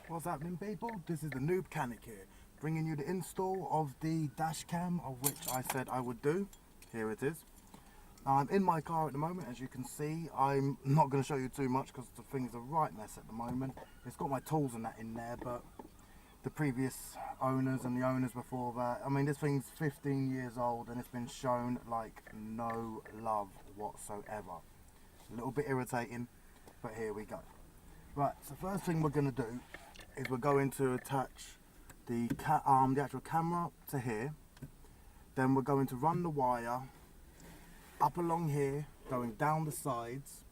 What's happening, people? This is the NoobChanic here, bringing you the install of the Dashcam, of which I said I would do. Here it is. Now, I'm in my car at the moment, as you can see. I'm not going to show you too much because the thing's a right mess at the moment. It's got my tools and that in there, but the previous owners and the owners before that, I mean, this thing's 15 years old and it's been shown like no love whatsoever. A little bit irritating, but here we go. Right, so first thing we're going to do is we're going to attach the actual camera to here. Then we're going to run the wire up along here, going down the sides,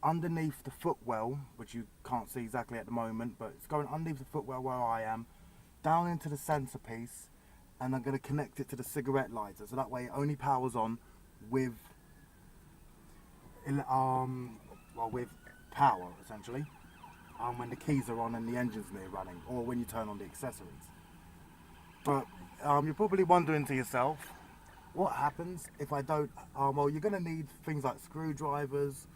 underneath the footwell, which you can't see exactly at the moment, but it's going underneath the footwell where I am, down into the centerpiece, and I'm going to connect it to the cigarette lighter, so that way it only powers on with with power, essentially, when the keys are on and the engine's near running, or when you turn on the accessories. But you're probably wondering to yourself, what happens if I don't? Well, you're going to need things like screwdrivers,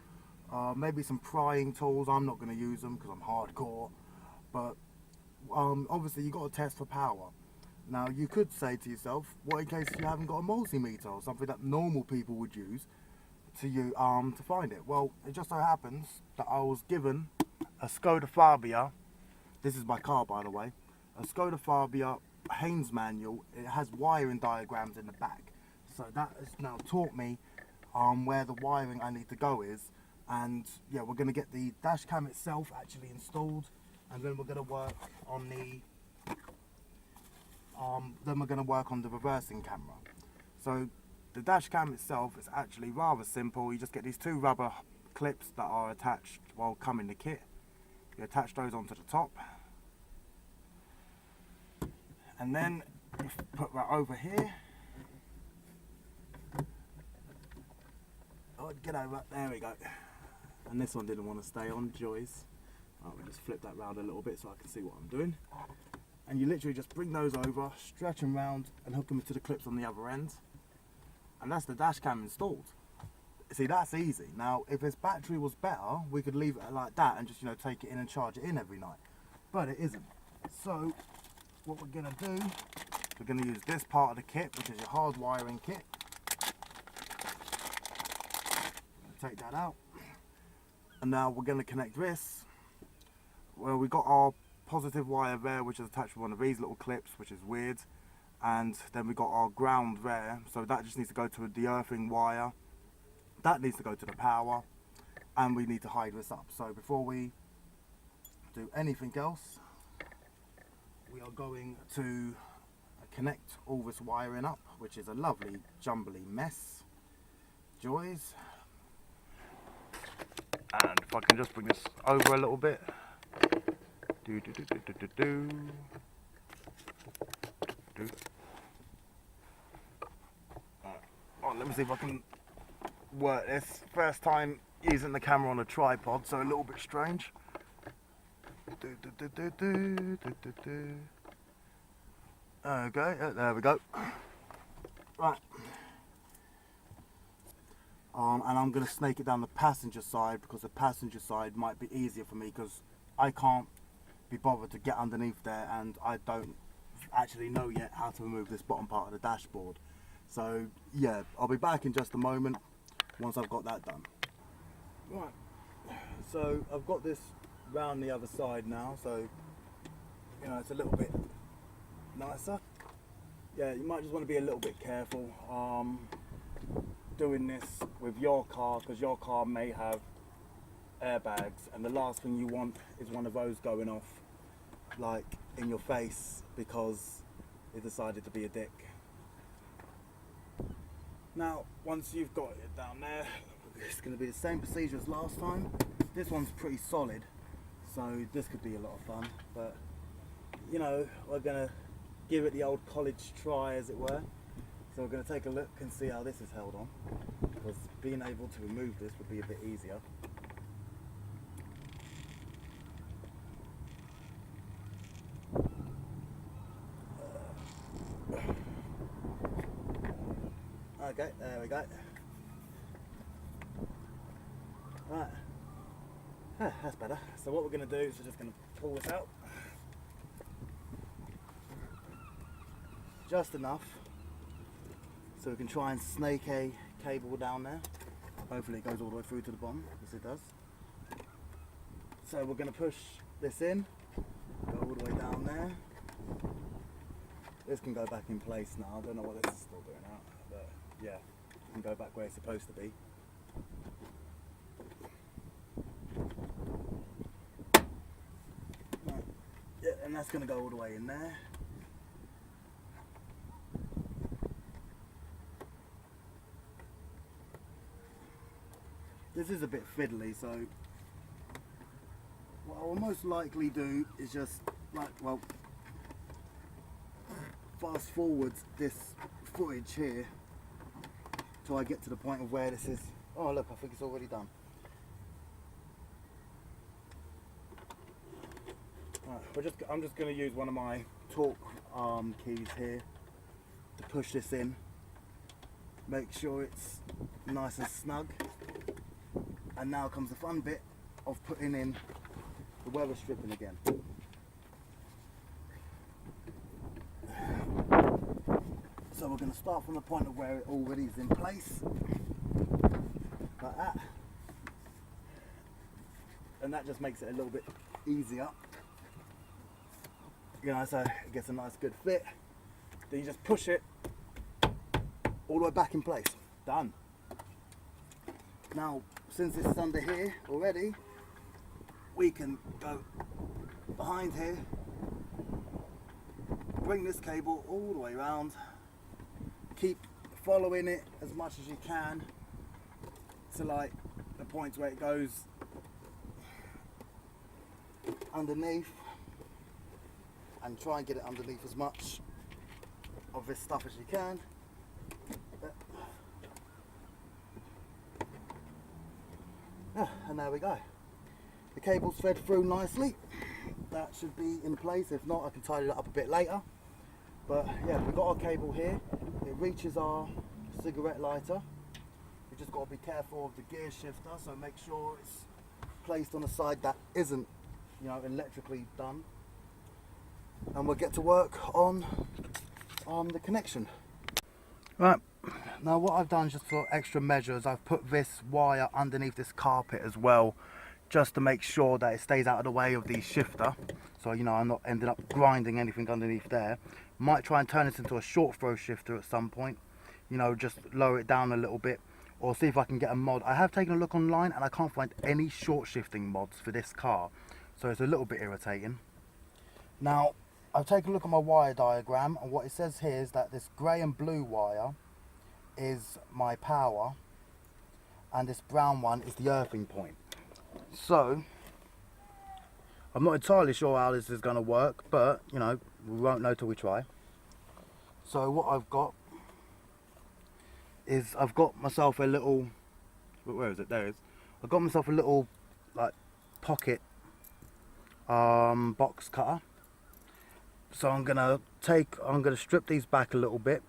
maybe some prying tools. I'm not going to use them because I'm hardcore, but obviously you've got to test for power. Now, you could say to yourself, what in case you haven't got a multimeter or something that normal people would use to find it? Well, it just so happens that I was given a Skoda Fabia. This is my car, by the way. A Skoda Fabia Haynes manual. It has wiring diagrams in the back, so that has now taught me where the wiring I need to go is. And yeah, we're going to get the dash cam itself actually installed, and then we're going to work on the reversing camera. So the dash cam itself is actually rather simple. You just get these two rubber clips that are attached, come in the kit. You attach those onto the top, and then you put that over here. Oh, get over, there we go. And this one didn't want to stay on, joys. I'll just flip that round a little bit so I can see what I'm doing. And you literally just bring those over, stretch them round, and hook them to the clips on the other end. And that's the dash cam installed. See, that's easy. Now, if its battery was better, we could leave it like that and just, take it in and charge it in every night. But it isn't. So, what we're going to do, we're going to use this part of the kit, which is your hard wiring kit. Take that out. And now we're going to connect this. Well, we've got our positive wire there, which is attached to one of these little clips, which is weird. And then we've got our ground there, so that just needs to go to the earthing wire. That needs to go to the power, and we need to hide this up. So before we do anything else, we are going to connect all this wiring up, which is a lovely jumbly mess. Joys. And if I can just bring this over a little bit. Let me see if I can work this. First time using the camera on a tripod, so a little bit strange. Okay, there we go. Right. And I'm going to snake it down the passenger side, because the passenger side might be easier for me, because I can't be bothered to get underneath there, and I don't actually know yet how to remove this bottom part of the dashboard. So yeah, I'll be back in just a moment once I've got that done. Right, so I've got this round the other side now, so it's a little bit nicer. Yeah, you might just want to be a little bit careful doing this with your car, because your car may have airbags, and the last thing you want is one of those going off like in your face because it decided to be a dick. Now, once you've got it down there, it's going to be the same procedure as last time. This one's pretty solid, so this could be a lot of fun, but we're going to give it the old college try, as it were. So we're going to take a look and see how this is held on, because being able to remove this would be a bit easier. Okay, there we go. Right. That's better. So what we're going to do is we're just going to pull this out. Just enough so we can try and snake a cable down there. Hopefully it goes all the way through to the bottom, as it does. So we're going to push this in, go all the way down there. This can go back in place now. I don't know what this is still doing out, but yeah, it can go back where it's supposed to be. Right. Yeah, and that's going to go all the way in there. This is a bit fiddly, so what I will most likely do is just, fast forward this footage here till I get to the point of where this is. Oh look, I think it's already done. Right, I'm just going to use one of my torque keys here to push this in. Make sure it's nice and snug. And now comes the fun bit of putting in the weather stripping again. So we're going to start from the point of where it already is in place, like that. And that just makes it a little bit easier. You know, so it gets a nice good fit. Then you just push it all the way back in place. Done. Now, since it's under here already, we can go behind here, bring this cable all the way around, keep following it as much as you can to like the point where it goes underneath, and try and get it underneath as much of this stuff as you can. And there we go. The cable's fed through nicely. That should be in place. If not, I can tidy it up a bit later. But yeah, we've got our cable here. It reaches our cigarette lighter. We've just got to be careful of the gear shifter, so make sure it's placed on a side that isn't, you know, electrically done. And we'll get to work on the connection. Right. Now what I've done, just for extra measures, I've put this wire underneath this carpet as well, just to make sure that it stays out of the way of the shifter. So, you know, I'm not ending up grinding anything underneath there. Might try and turn this into a short throw shifter at some point. You know, just lower it down a little bit, or see if I can get a mod. I have taken a look online and I can't find any short shifting mods for this car. So it's a little bit irritating. Now, I've taken a look at my wire diagram, and what it says here is that this grey and blue wire is my power, and this brown one is the earthing point. So I'm not entirely sure how this is going to work, but you know, we won't know till we try. So what I've got is, I've got myself a little, where is it? There it is. I've got myself a little like pocket box cutter. So I'm gonna strip these back a little bit.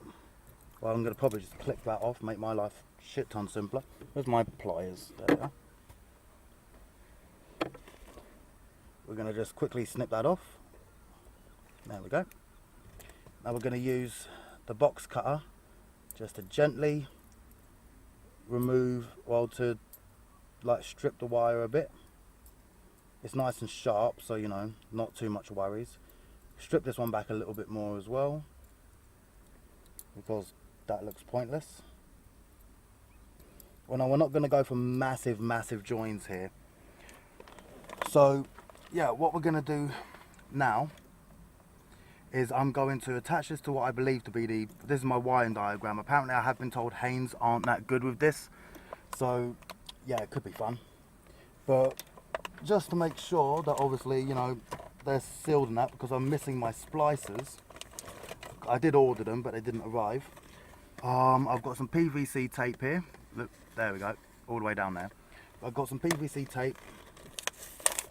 Well, I'm gonna probably just clip that off, make my life shit ton simpler. Where's my pliers? There we are. We're gonna just quickly snip that off. There we go. Now we're gonna use the box cutter just to gently remove, well, to like strip the wire a bit. It's nice and sharp, so you know, not too much worries. Strip this one back a little bit more as well, because that looks pointless. Well, no, we're not going to go for massive joins here. So yeah, what we're going to do now is I'm going to attach this to what I believe to be this is my wiring diagram. Apparently I have been told Haynes aren't that good with this, so yeah, it could be fun. But just to make sure that obviously, you know, they're sealed in that, because I'm missing my splicers. I did order them, but they didn't arrive. I've got some PVC tape here. Look, there we go, all the way down there. I've got some PVC tape.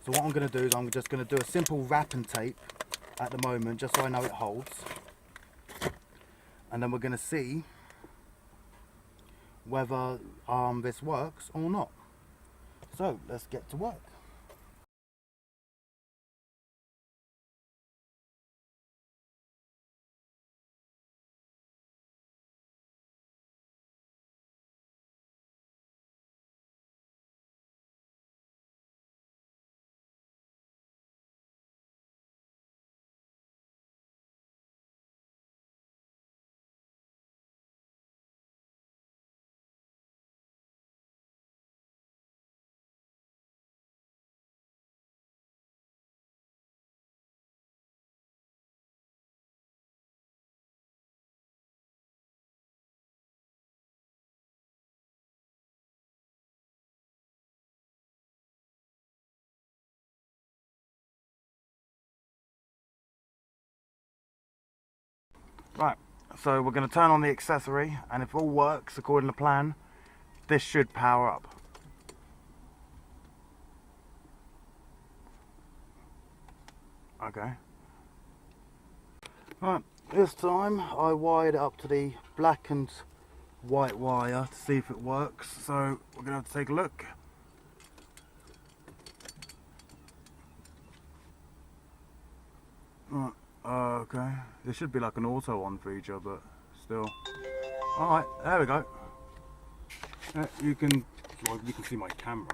So what I'm going to do is I'm just going to do a simple wrapping tape at the moment, just so I know it holds. And then we're going to see whether this works or not. So let's get to work. Right, so we're going to turn on the accessory, and if all works according to plan, this should power up. Okay. Right, this time I wired it up to the black and white wire to see if it works, so we're going to have to take a look. Right, okay, this should be like an auto on feature, but still. Alright, there we go. You can see my camera.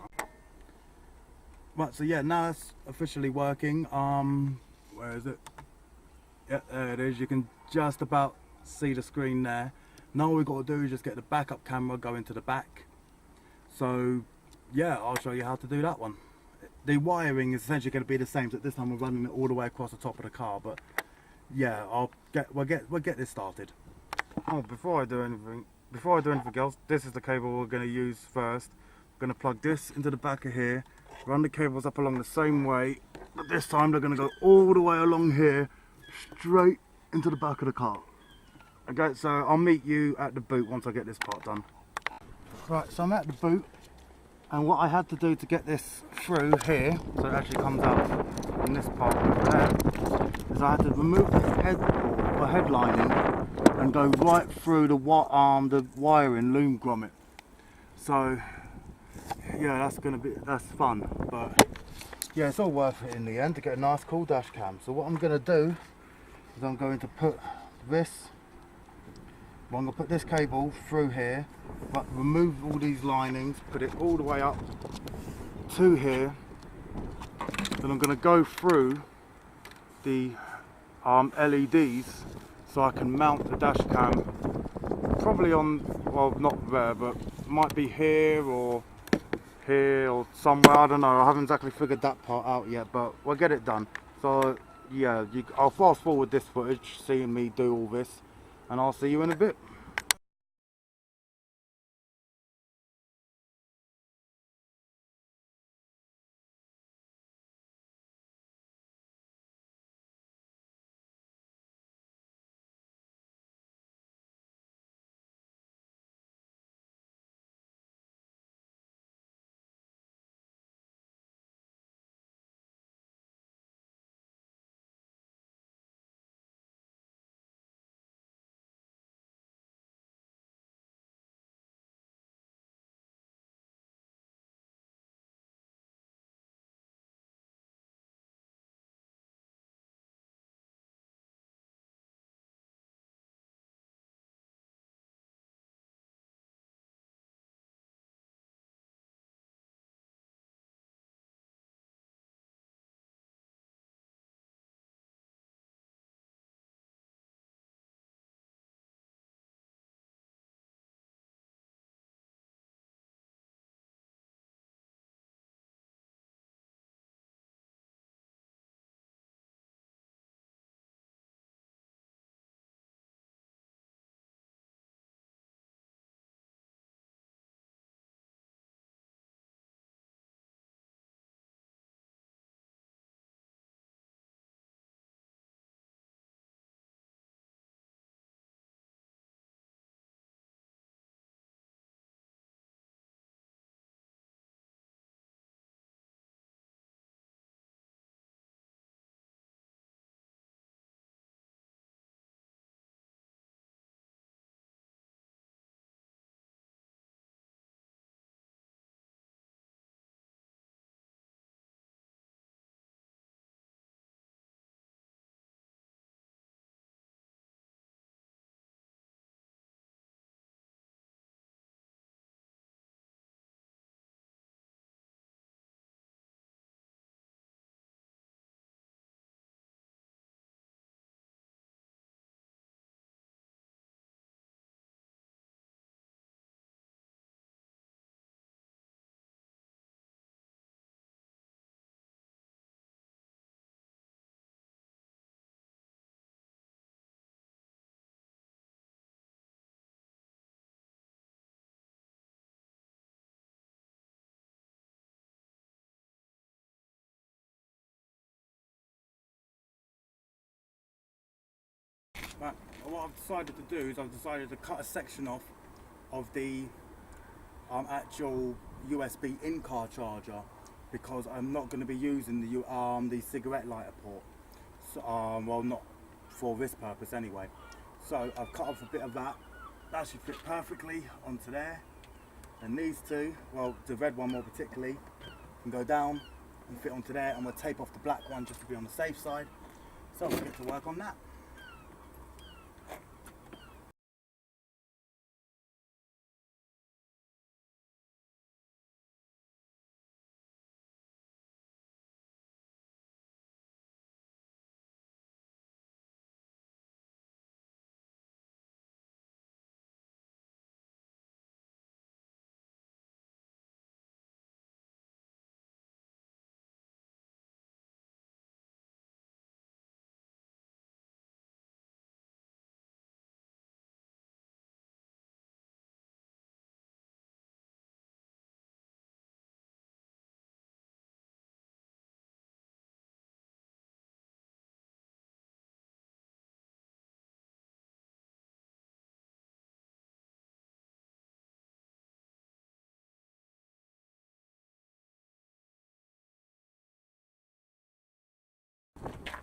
Right, so yeah, now it's officially working. Where is it? Yeah, there it is. You can just about see the screen there. Now all we've got to do is just get the backup camera going to the back. So yeah, I'll show you how to do that one. The wiring is essentially going to be the same, so this time we're running it all the way across the top of the car. But yeah, we'll get this started. Oh, before I do anything else, this is the cable we're going to use first. We're going to plug this into the back of here, run the cables up along the same way, but this time they're going to go all the way along here, straight into the back of the car. Okay, so I'll meet you at the boot once I get this part done. Right, so I'm at the boot, and what I had to do to get this through here, so it actually comes out in this part over there, is I had to remove this headboard or head lining and go right through the wiring loom grommet. So yeah, that's fun, but yeah, it's all worth it in the end to get a nice cool dash cam. So what I'm going to do is I'm going to put this cable through here, but remove all these linings, put it all the way up to here. Then I'm going to go through the LEDs so I can mount the dash cam probably on, well, not there, but might be here or somewhere, I don't know. I haven't exactly figured that part out yet, but we'll get it done. So yeah, I'll fast forward this footage, seeing me do all this, and I'll see you in a bit. Right, what I've decided to do is I've decided to cut a section off of the actual USB in-car charger, because I'm not going to be using the cigarette lighter port. So, well, not for this purpose anyway. So I've cut off a bit of that. That should fit perfectly onto there. And these two, well, the red one more particularly, can go down and fit onto there, and we'll tape off the black one just to be on the safe side. So we'll get to work on that.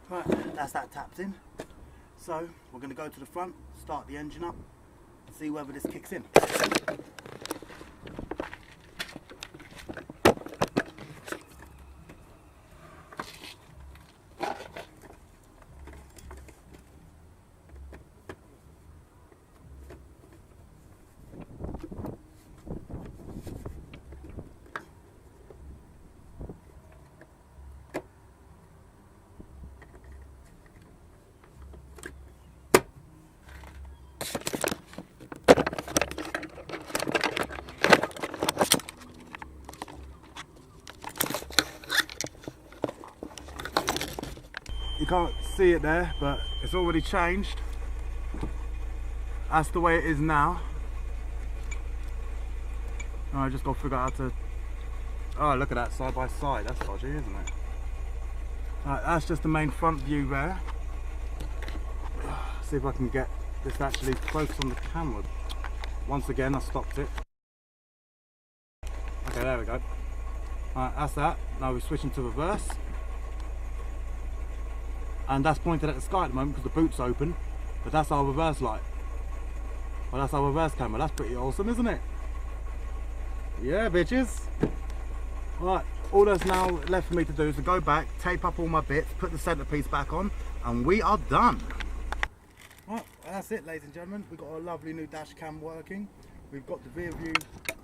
Right, that's that tapped in. So we're going to go to the front, start the engine up, see whether this kicks in. You can't see it there, but it's already changed. That's the way it is now. Oh, I just got to figure out how to... Oh, look at that side by side. That's dodgy, isn't it? Right, that's just the main front view there. See if I can get this to actually focus on the camera. Once again, I stopped it. Okay, there we go. Alright, that's that. Now we're switching to reverse. And that's pointed at the sky at the moment because the boot's open, but that's our reverse light. Well, that's our reverse camera. That's pretty awesome, isn't it? Yeah, bitches. Right, all that's now left for me to do is to go back, tape up all my bits, put the centerpiece back on, and we are done. Right, that's it, ladies and gentlemen. We've got a lovely new dash cam working. We've got the rear view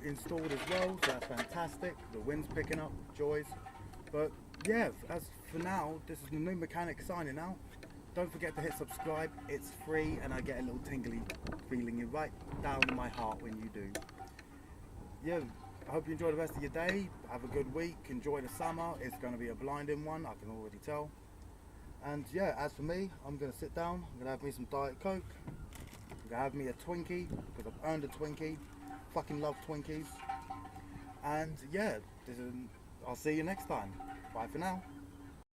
installed as well, so that's fantastic. The wind's picking up, joys. But yeah, as for now, this is the NoobChanic signing out. Don't forget to hit subscribe, it's free, and I get a little tingly feeling right down in my heart when you do. Yeah, I hope you enjoy the rest of your day. Have a good week, enjoy the summer. It's going to be a blinding one, I can already tell. And yeah, as for me, I'm going to sit down, I'm going to have me some Diet Coke, I'm going to have me a Twinkie, because I've earned a Twinkie. Fucking love Twinkies. And yeah, I'll see you next time. Bye for now.